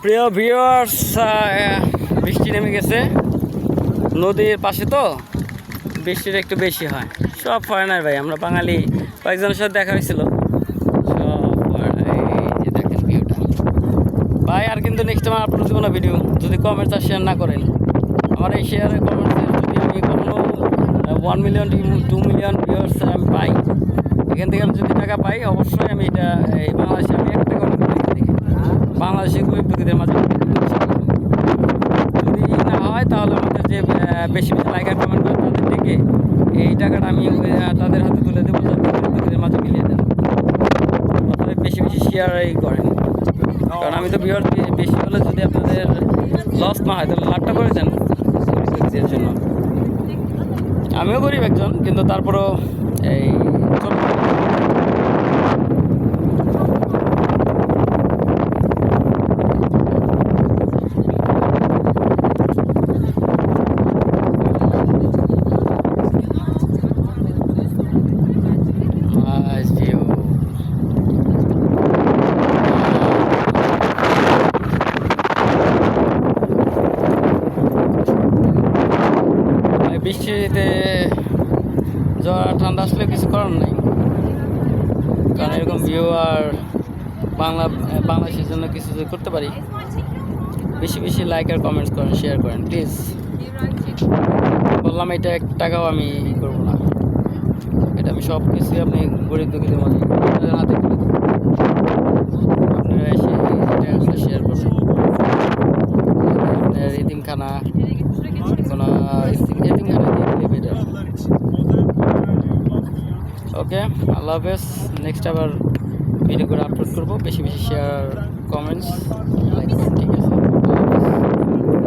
প্রিয় ভিউয়ার্স, বৃষ্টি নেমে গেছে নদীর পাশে, তো বৃষ্টিটা একটু বেশি হয়। সব ফরেনার ভাই, আমরা বাঙালি কয়েকজনের সাথে দেখা হয়েছিল, সব ফরেনার। এই যে দেখেন ভিউটা ভাই। আর কিন্তু নেক্সট টাইম আপলোড দেবো না ভিডিও যদি কমেন্টস আর শেয়ার না করেন। আমার এই শেয়ারের কমেন্টসের যদি আমি কখনো 1 মিলিয়ন 2 মিলিয়ন ভিউয়ার্স আমি পাই, এখান থেকে আমি যদি টাকা পাই, অবশ্যই আমি এটা এই বাংলাদেশে আমি 1 টাকা বাংলাদেশের গরিব দুঃখীদের মাঝে যদি না হয়, তাহলে আমাদের যে বেশি বেশি লাইক আর কমেন্ট করে তাদের থেকে এই টাকাটা আমি তাদের হাতে তুলে দেবো, যাতে গরিব দুঃখীদের মাঝে মিলিয়ে দেন। আপনারা বেশি বেশি শেয়ার করেন, কারণ আমি তো ভিউয়ার্স বেশি হলে যদি আপনাদের লস না হয়, তাহলে লাভটা করে দেন গরিব দুঃখীদের জন্য। আমিও গরিব একজন, কিন্তু তারপরেও এই বৃষ্টিতে জ্বর ঠান্ডা আসলে কিছু করার নেই, কারণ এরকম ভিউ আর বাংলাদেশের জন্য কিছু যদি করতে পারি, বেশি বেশি লাইক আর কমেন্টস করেন, শেয়ার করেন প্লিজ। বললাম এটা 1 টাকাও আমি করবো না, এটা আমি সব কিছুই আপনি গরিব দুঃখীদের মধ্যে আপনাদের হাতে তুলে দেবো। আপনারা এসে এটা শেয়ার করবেন। আপনার এতিমখানা কোনো এতিমখানা দিয়ে দিলে বেটার। ওকে, আল্লাহ হাফেজ। নেক্সট আবার ভিডিও করে আপলোড করবো। বেশি বেশি শেয়ার, কমেন্টস